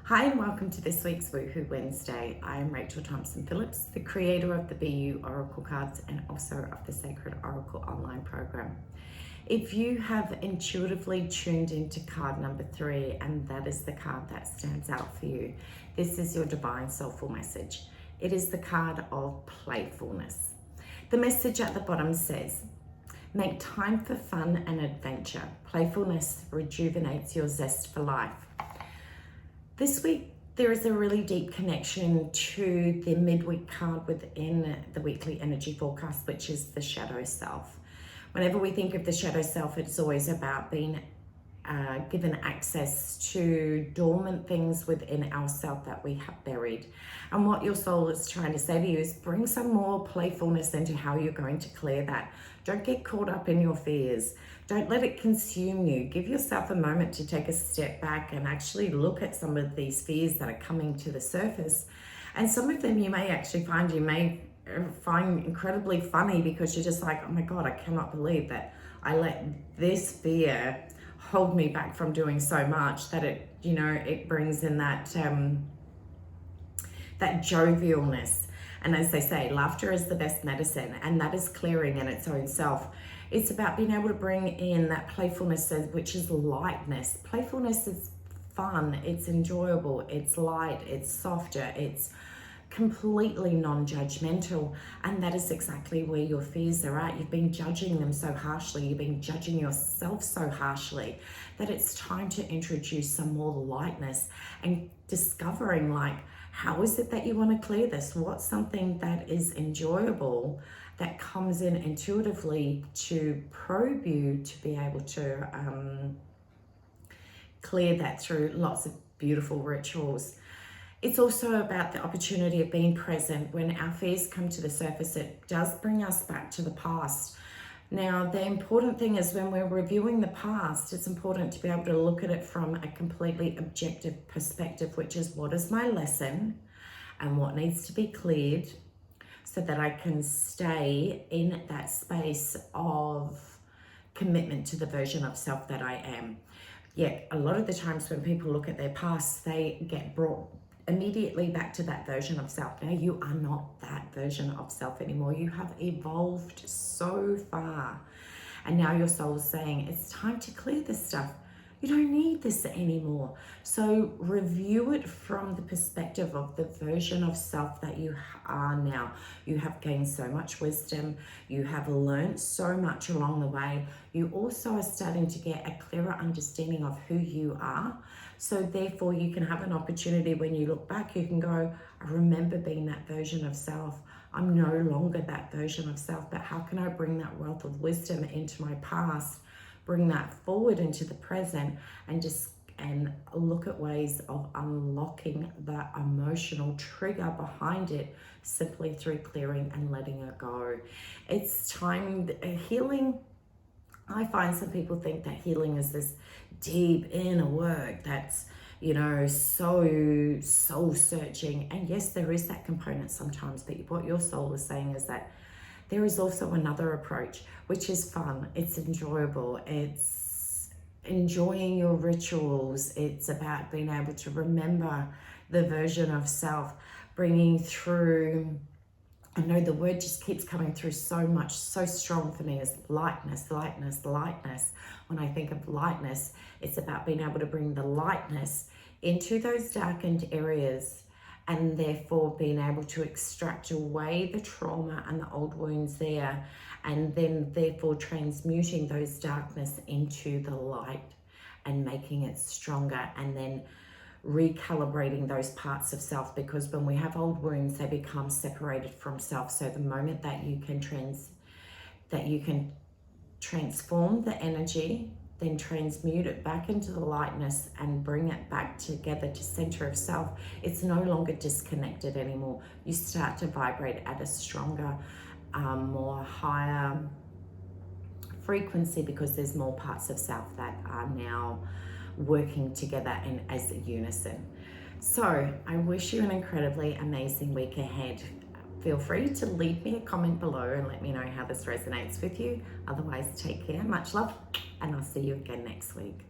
Hi and welcome to this week's Woohoo Wednesday. I am Rachael Thompson Phillips, the creator of the BEYOU Oracle Cards and also of the Sacred Oracle online program. If you have intuitively tuned into card number 3, and that is the card that stands out for you, this is your divine soulful message. It is the card of playfulness. The message at the bottom says, make time for fun and adventure. Playfulness rejuvenates your zest for life. This week, there is a really deep connection to the midweek card within the weekly energy forecast, which is the shadow self. Whenever we think of the shadow self, it's always about being given access to dormant things within ourself that we have buried. And what your soul is trying to say to you is bring some more playfulness into how you're going to clear that. Don't get caught up in your fears. Don't let it consume you. Give yourself a moment to take a step back and actually look at some of these fears that are coming to the surface. And some of them you may actually find incredibly funny, because you're just like, oh my God, I cannot believe that I let this fear hold me back from doing so much, that it brings in that jovialness. And as they say, laughter is the best medicine, and that is clearing in its own self. It's about being able to bring in that playfulness, which is lightness. Playfulness is fun, it's enjoyable, it's light, it's softer, it's completely non-judgmental, and that is exactly where your fears are at. You've been judging them so harshly, you've been judging yourself so harshly, that it's time to introduce some more lightness and discovering, like, how is it that you want to clear this? What's something that is enjoyable that comes in intuitively to probe you to be able to clear that through lots of beautiful rituals. It's also about the opportunity of being present. When our fears come to the surface, it does bring us back to the past. Now, the important thing is when we're reviewing the past, it's important to be able to look at it from a completely objective perspective, which is, what is my lesson and what needs to be cleared so that I can stay in that space of commitment to the version of self that I am. Yet, a lot of the times when people look at their past, they get brought immediately back to that version of self. Now, you are not that version of self anymore. You have evolved so far, and now your soul is saying it's time to clear this stuff. You don't need this anymore. So review it from the perspective of the version of self that you are now. You have gained so much wisdom. You have learned so much along the way. You also are starting to get a clearer understanding of who you are. So therefore you can have an opportunity when you look back, you can go, I remember being that version of self. I'm no longer that version of self, but how can I bring that wealth of wisdom into my past, bring that forward into the present, and look at ways of unlocking the emotional trigger behind it simply through clearing and letting it go. It's time, healing. I find some people think that healing is this deep inner work that's, so soul searching. And yes, there is that component sometimes, but what your soul is saying is that there is also another approach, which is fun. It's enjoyable. It's enjoying your rituals. It's about being able to remember the version of self, bringing through, I know the word just keeps coming through so much, so strong for me, is lightness, lightness, lightness. When I think of lightness, it's about being able to bring the lightness into those darkened areas, and therefore being able to extract away the trauma and the old wounds there, and then therefore transmuting those darkness into the light and making it stronger, and then recalibrating those parts of self, because when we have old wounds, they become separated from self. So the moment that you can transform the energy, then transmute it back into the lightness and bring it back together to center of self, it's no longer disconnected anymore. You start to vibrate at a stronger, more higher frequency, because there's more parts of self that are now working together and as a unison. So I wish you an incredibly amazing week ahead. Feel free to leave me a comment below and let me know how this resonates with you. Otherwise, take care, much love, and I'll see you again next week.